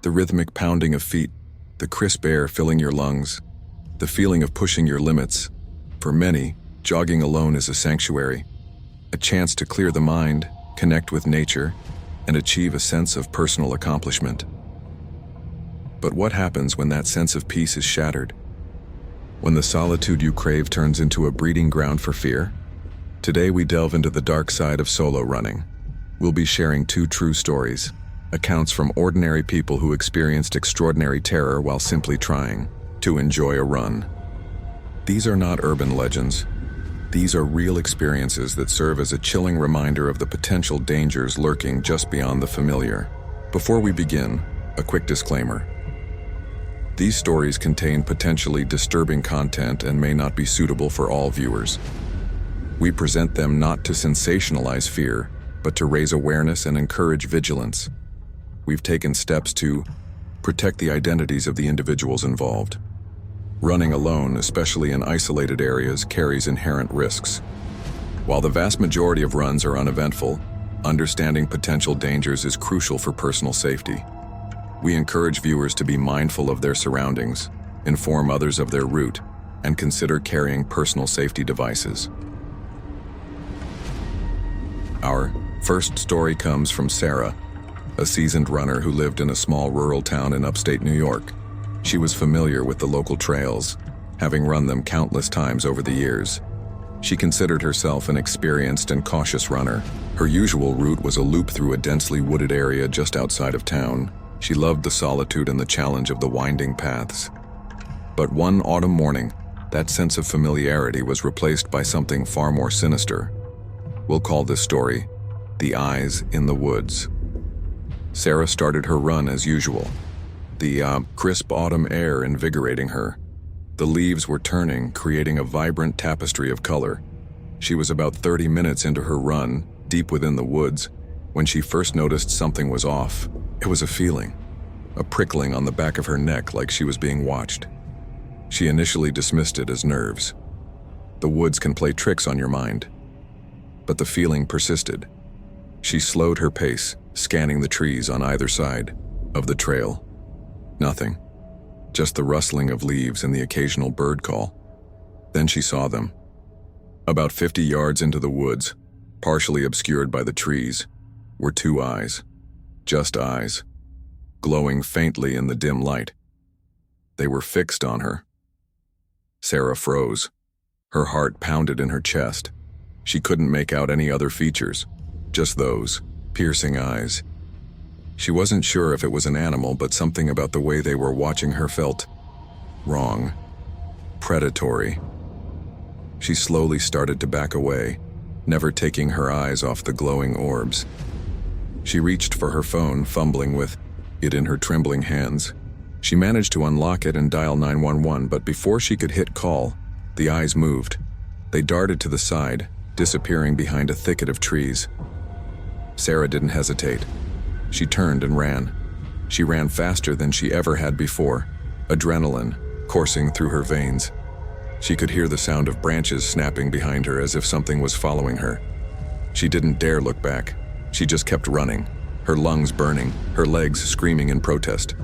The rhythmic pounding of feet, the crisp air filling your lungs, the feeling of pushing your limits. For many, jogging alone is a sanctuary, a chance to clear the mind, connect with nature, and achieve a sense of personal accomplishment. But what happens when that sense of peace is shattered? When the solitude you crave turns into a breeding ground for fear? Today we delve into the dark side of solo running. We'll be sharing two true stories, accounts from ordinary people who experienced extraordinary terror while simply trying to enjoy a run. These are not urban legends. These are real experiences that serve as a chilling reminder of the potential dangers lurking just beyond the familiar. Before we begin, a quick disclaimer. These stories contain potentially disturbing content and may not be suitable for all viewers. We present them not to sensationalize fear, but to raise awareness and encourage vigilance. We've taken steps to protect the identities of the individuals involved. Running alone, especially in isolated areas, carries inherent risks. While the vast majority of runs are uneventful, understanding potential dangers is crucial for personal safety. We encourage viewers to be mindful of their surroundings, inform others of their route, and consider carrying personal safety devices. Our first story comes from Sarah, a seasoned runner who lived in a small rural town in upstate New York. She was familiar with the local trails, having run them countless times over the years. She considered herself an experienced and cautious runner. Her usual route was a loop through a densely wooded area just outside of town. She loved the solitude and the challenge of the winding paths. But one autumn morning, that sense of familiarity was replaced by something far more sinister. We'll call this story, The Eyes in the Woods. Sarah started her run as usual, the crisp autumn air invigorating her. The leaves were turning, creating a vibrant tapestry of color. She was about 30 minutes into her run, deep within the woods, when she first noticed something was off. It was a feeling, a prickling on the back of her neck like she was being watched. She initially dismissed it as nerves. The woods can play tricks on your mind. But the feeling persisted. She slowed her pace, scanning the trees on either side of the trail. Nothing, just the rustling of leaves and the occasional bird call. Then she saw them. About 50 yards into the woods, partially obscured by the trees, were two eyes. Just eyes, glowing faintly in the dim light. They were fixed on her. Sarah froze. Her heart pounded in her chest. She couldn't make out any other features, just those piercing eyes. She wasn't sure if it was an animal, but something about the way they were watching her felt wrong, predatory. She slowly started to back away, never taking her eyes off the glowing orbs. She reached for her phone, fumbling with it in her trembling hands. She managed to unlock it and dial 911, but before she could hit call, the eyes moved. They darted to the side, disappearing behind a thicket of trees. Sarah didn't hesitate. She turned and ran. She ran faster than she ever had before, adrenaline coursing through her veins. She could hear the sound of branches snapping behind her as if something was following her. She didn't dare look back. She just kept running, her lungs burning, her legs screaming in protest.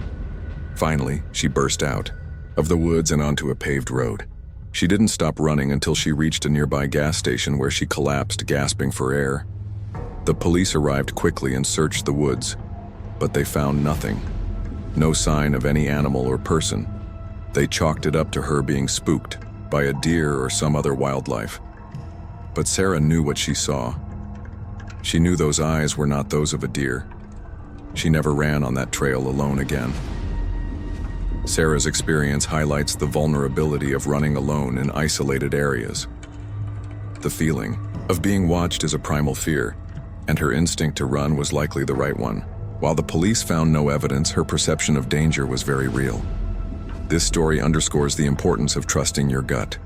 Finally, she burst out of the woods and onto a paved road. She didn't stop running until she reached a nearby gas station where she collapsed, gasping for air. The police arrived quickly and searched the woods, but they found nothing. No sign of any animal or person. They chalked it up to her being spooked by a deer or some other wildlife. But Sarah knew what she saw. She knew those eyes were not those of a deer. She never ran on that trail alone again. Sarah's experience highlights the vulnerability of running alone in isolated areas. The feeling of being watched is a primal fear, and her instinct to run was likely the right one. While the police found no evidence, her perception of danger was very real. This story underscores the importance of trusting your gut.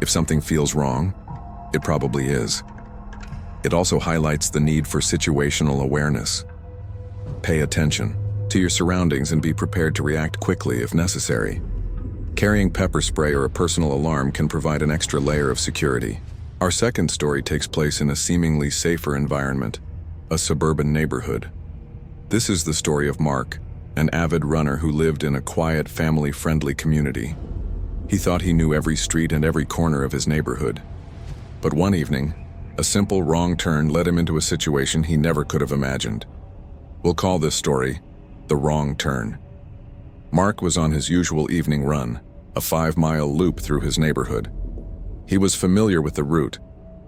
If something feels wrong, it probably is. It also highlights the need for situational awareness. Pay attention to your surroundings and be prepared to react quickly if necessary. Carrying pepper spray or a personal alarm can provide an extra layer of security. Our second story takes place in a seemingly safer environment, a suburban neighborhood. This is the story of Mark, an avid runner who lived in a quiet, family-friendly community. He thought he knew every street and every corner of his neighborhood. But one evening, a simple wrong turn led him into a situation he never could have imagined. We'll call this story The Wrong Turn. Mark was on his usual evening run, a 5-mile loop through his neighborhood. He was familiar with the route,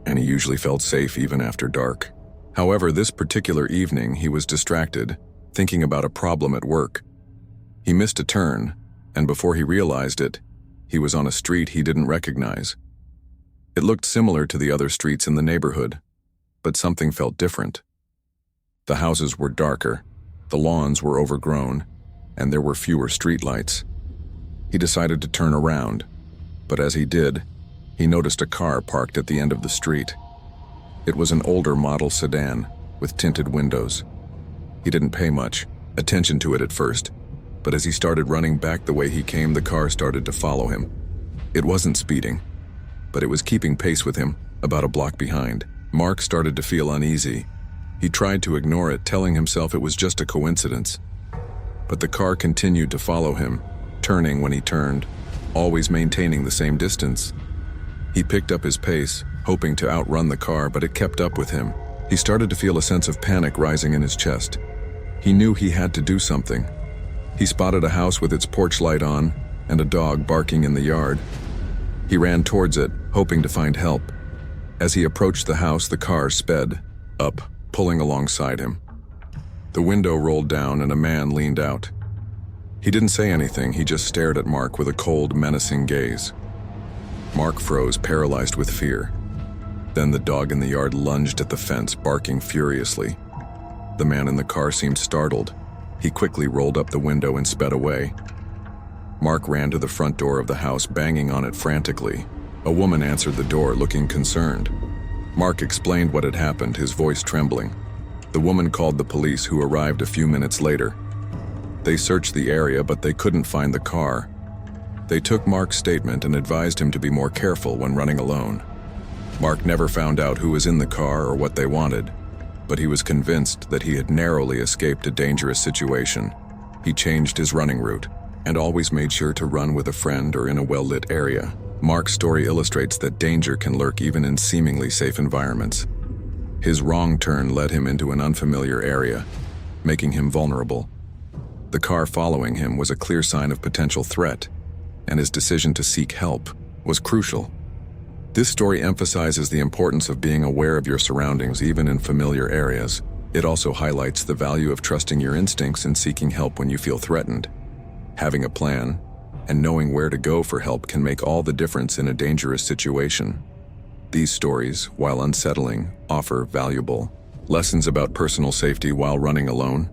and he usually felt safe even after dark. However, this particular evening he was distracted, thinking about a problem at work. He missed a turn, and before he realized it, he was on a street he didn't recognize. It looked similar to the other streets in the neighborhood, but something felt different. The houses were darker, the lawns were overgrown, and there were fewer streetlights. He decided to turn around, but as he did, he noticed a car parked at the end of the street. It was an older model sedan with tinted windows. He didn't pay much attention to it at first, but as he started running back the way he came, the car started to follow him. It wasn't speeding, but it was keeping pace with him, about a block behind. Mark started to feel uneasy. He tried to ignore it, telling himself it was just a coincidence. But the car continued to follow him, turning when he turned, always maintaining the same distance. He picked up his pace, hoping to outrun the car, but it kept up with him. He started to feel a sense of panic rising in his chest. He knew he had to do something. He spotted a house with its porch light on and a dog barking in the yard. He ran towards it, hoping to find help. As he approached the house, the car sped up, pulling alongside him. The window rolled down and a man leaned out. He didn't say anything, he just stared at Mark with a cold, menacing gaze. Mark froze, paralyzed with fear. Then the dog in the yard lunged at the fence, barking furiously. The man in the car seemed startled. He quickly rolled up the window and sped away. Mark ran to the front door of the house, banging on it frantically. A woman answered the door, looking concerned. Mark explained what had happened, his voice trembling. The woman called the police, who arrived a few minutes later. They searched the area, but they couldn't find the car. They took Mark's statement and advised him to be more careful when running alone. Mark never found out who was in the car or what they wanted, but he was convinced that he had narrowly escaped a dangerous situation. He changed his running route and always made sure to run with a friend or in a well-lit area. Mark's story illustrates that danger can lurk even in seemingly safe environments. His wrong turn led him into an unfamiliar area, making him vulnerable. The car following him was a clear sign of potential threat, and his decision to seek help was crucial. This story emphasizes the importance of being aware of your surroundings even in familiar areas. It also highlights the value of trusting your instincts and seeking help when you feel threatened. Having a plan and knowing where to go for help can make all the difference in a dangerous situation. These stories, while unsettling, offer valuable lessons about personal safety while running alone.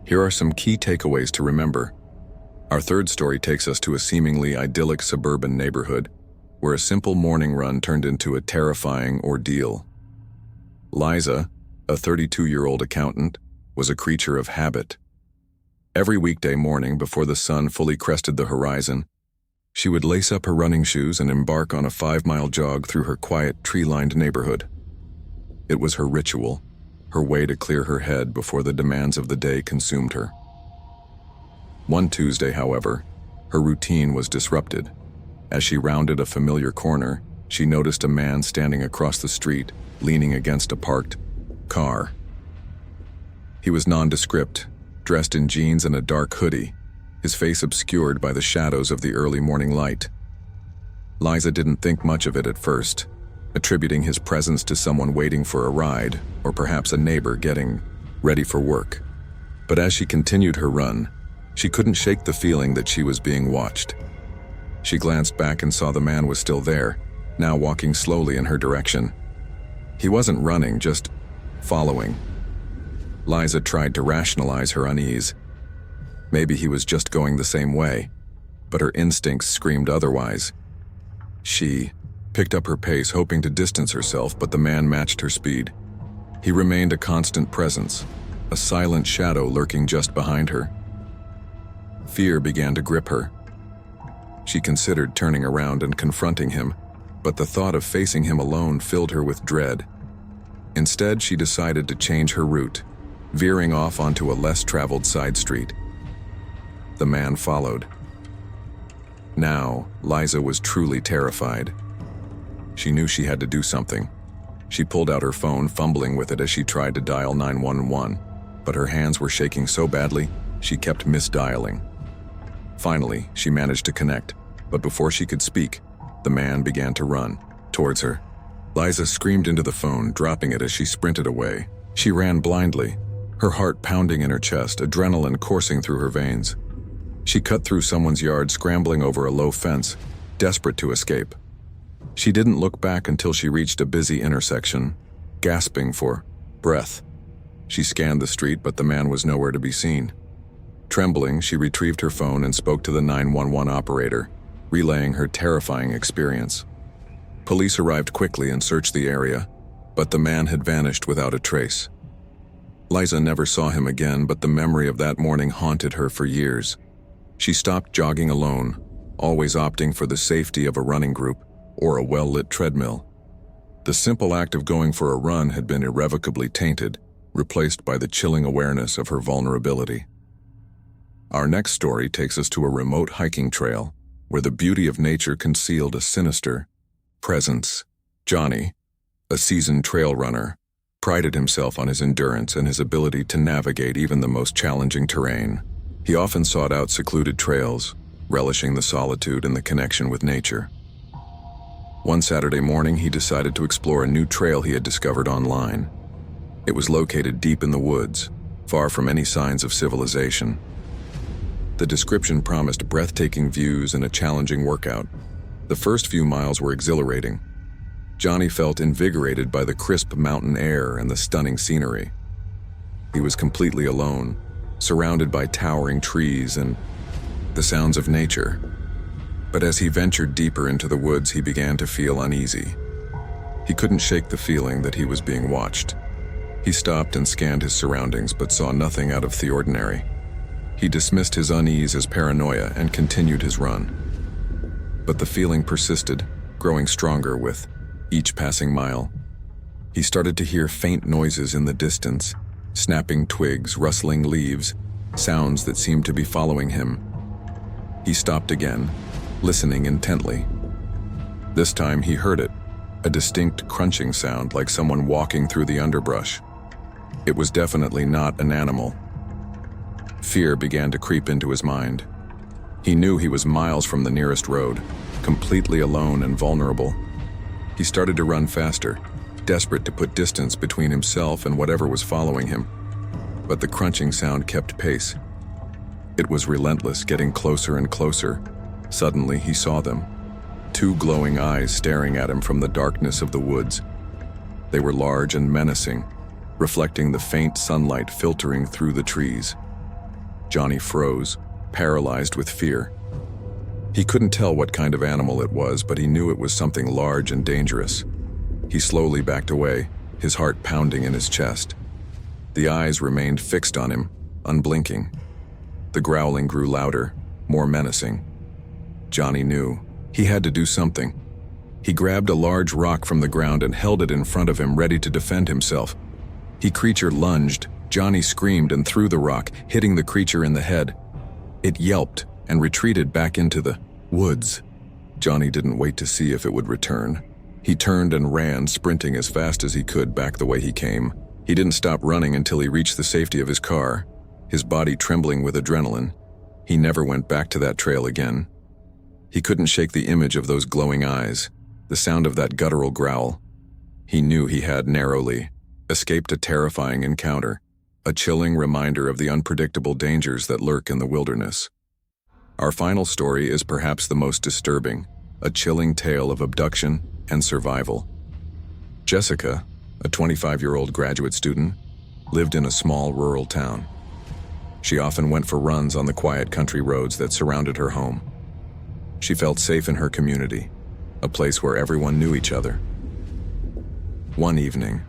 Here are some key takeaways to remember. Our third story takes us to a seemingly idyllic suburban neighborhood where a simple morning run turned into a terrifying ordeal. Liza, a 32-year-old accountant, was a creature of habit. Every weekday morning before the sun fully crested the horizon, she would lace up her running shoes and embark on a 5-mile jog through her quiet, tree-lined neighborhood. It was her ritual, her way to clear her head before the demands of the day consumed her. One Tuesday, however, her routine was disrupted. As she rounded a familiar corner, she noticed a man standing across the street, leaning against a parked car. He was nondescript, dressed in jeans and a dark hoodie, his face obscured by the shadows of the early morning light. Liza didn't think much of it at first, attributing his presence to someone waiting for a ride, or perhaps a neighbor getting ready for work. But as she continued her run, she couldn't shake the feeling that she was being watched. She glanced back and saw the man was still there, now walking slowly in her direction. He wasn't running, just following. Liza tried to rationalize her unease. Maybe he was just going the same way, but her instincts screamed otherwise. She picked up her pace, hoping to distance herself, but the man matched her speed. He remained a constant presence, a silent shadow lurking just behind her. Fear began to grip her. She considered turning around and confronting him, but the thought of facing him alone filled her with dread. Instead, she decided to change her route, veering off onto a less traveled side street. The man followed. Now, Liza was truly terrified. She knew she had to do something. She pulled out her phone, fumbling with it as she tried to dial 911, but her hands were shaking so badly, she kept misdialing. Finally, she managed to connect, but before she could speak, the man began to run towards her. Liza screamed into the phone, dropping it as she sprinted away. She ran blindly, her heart pounding in her chest, adrenaline coursing through her veins. She cut through someone's yard, scrambling over a low fence, desperate to escape. She didn't look back until she reached a busy intersection, gasping for breath. She scanned the street, but the man was nowhere to be seen. Trembling, she retrieved her phone and spoke to the 911 operator, relaying her terrifying experience. Police arrived quickly and searched the area, but the man had vanished without a trace. Liza never saw him again, but the memory of that morning haunted her for years. She stopped jogging alone, always opting for the safety of a running group or a well-lit treadmill. The simple act of going for a run had been irrevocably tainted, replaced by the chilling awareness of her vulnerability. Our next story takes us to a remote hiking trail where the beauty of nature concealed a sinister presence. Johnny, a seasoned trail runner, prided himself on his endurance and his ability to navigate even the most challenging terrain. He often sought out secluded trails, relishing the solitude and the connection with nature. One Saturday morning, he decided to explore a new trail he had discovered online. It was located deep in the woods, far from any signs of civilization. The description promised breathtaking views and a challenging workout. The first few miles were exhilarating. Johnny felt invigorated by the crisp mountain air and the stunning scenery. He was completely alone, surrounded by towering trees and the sounds of nature. But as he ventured deeper into the woods, he began to feel uneasy. He couldn't shake the feeling that he was being watched. He stopped and scanned his surroundings, but saw nothing out of the ordinary. He dismissed his unease as paranoia and continued his run. But the feeling persisted, growing stronger with each passing mile. He started to hear faint noises in the distance, snapping twigs, rustling leaves, sounds that seemed to be following him. He stopped again, listening intently. This time he heard it, a distinct crunching sound like someone walking through the underbrush. It was definitely not an animal. Fear began to creep into his mind. He knew he was miles from the nearest road, completely alone and vulnerable. He started to run faster, desperate to put distance between himself and whatever was following him. But the crunching sound kept pace. It was relentless, getting closer and closer. Suddenly he saw them, two glowing eyes staring at him from the darkness of the woods. They were large and menacing, reflecting the faint sunlight filtering through the trees. Johnny froze, paralyzed with fear. He couldn't tell what kind of animal it was, but he knew it was something large and dangerous. He slowly backed away, his heart pounding in his chest. The eyes remained fixed on him, unblinking. The growling grew louder, more menacing. Johnny knew he had to do something. He grabbed a large rock from the ground and held it in front of him, ready to defend himself. The creature lunged. Johnny screamed and threw the rock, hitting the creature in the head. It yelped and retreated back into the woods. Johnny didn't wait to see if it would return. He turned and ran, sprinting as fast as he could back the way he came. He didn't stop running until he reached the safety of his car, his body trembling with adrenaline. He never went back to that trail again. He couldn't shake the image of those glowing eyes, the sound of that guttural growl. He knew he had narrowly escaped a terrifying encounter, a chilling reminder of the unpredictable dangers that lurk in the wilderness. Our final story is perhaps the most disturbing, a chilling tale of abduction and survival. Jessica, a 25-year-old graduate student, lived in a small rural town. She often went for runs on the quiet country roads that surrounded her home. She felt safe in her community, a place where everyone knew each other. One evening,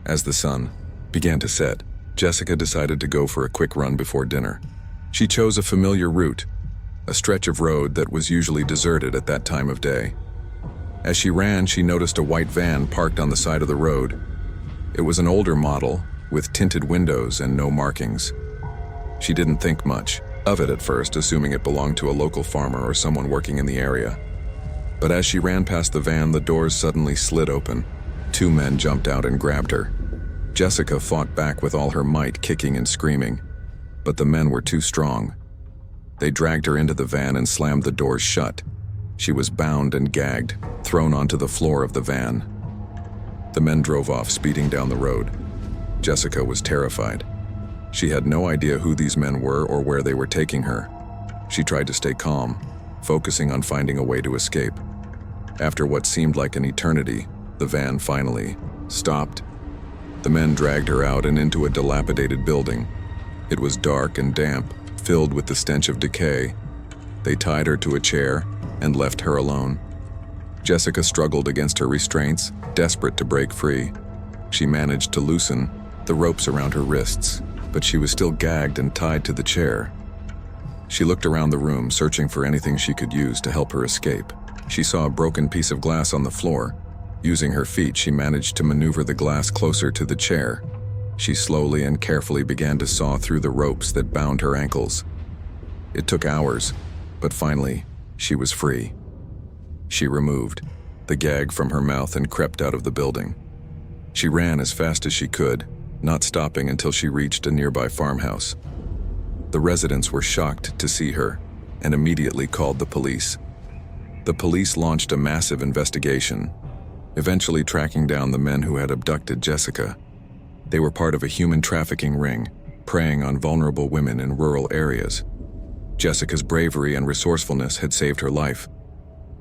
as the sun began to set, Jessica decided to go for a quick run before dinner. She chose a familiar route, a stretch of road that was usually deserted at that time of day. As she ran, she noticed a white van parked on the side of the road. It was an older model with tinted windows and no markings. She didn't think much. of it at first, assuming it belonged to a local farmer or someone working in the area. But as she ran past the van, the doors suddenly slid open. 2 men jumped out and grabbed her. Jessica fought back with all her might, kicking and screaming, but the men were too strong. They dragged her into the van and slammed the doors shut. She was bound and gagged, thrown onto the floor of the van. The men drove off, speeding down the road. Jessica was terrified. She had no idea who these men were or where they were taking her. She tried to stay calm, focusing on finding a way to escape. After what seemed like an eternity, the van finally stopped. The men dragged her out and into a dilapidated building. It was dark and damp, filled with the stench of decay. They tied her to a chair and left her alone. Jessica struggled against her restraints, desperate to break free. She managed to loosen the ropes around her wrists, but she was still gagged and tied to the chair. She looked around the room, searching for anything she could use to help her escape. She saw a broken piece of glass on the floor. Using her feet, she managed to maneuver the glass closer to the chair. She slowly and carefully began to saw through the ropes that bound her ankles. It took hours, but finally, she was free. She removed the gag from her mouth and crept out of the building. She ran as fast as she could, not stopping until she reached a nearby farmhouse. The residents were shocked to see her and immediately called the police. The police launched a massive investigation, eventually tracking down the men who had abducted Jessica. They were part of a human trafficking ring, preying on vulnerable women in rural areas. Jessica's bravery and resourcefulness had saved her life.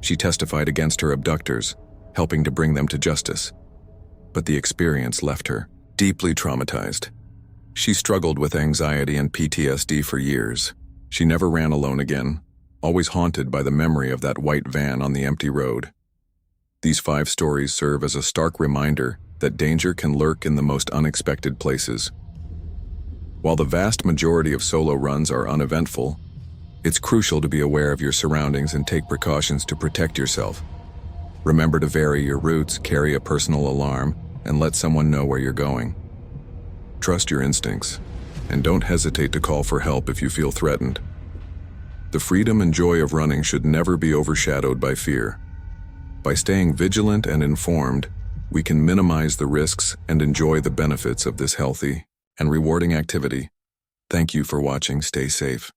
She testified against her abductors, helping to bring them to justice. But the experience left her deeply traumatized. She struggled with anxiety and PTSD for years. She never ran alone again, always haunted by the memory of that white van on the empty road. These 5 stories serve as a stark reminder that danger can lurk in the most unexpected places. While the vast majority of solo runs are uneventful, it's crucial to be aware of your surroundings and take precautions to protect yourself. Remember to vary your routes, carry a personal alarm, and let someone know where you're going. Trust your instincts, and don't hesitate to call for help if you feel threatened. The freedom and joy of running should never be overshadowed by fear. By staying vigilant and informed, we can minimize the risks and enjoy the benefits of this healthy and rewarding activity. Thank you for watching. Stay safe.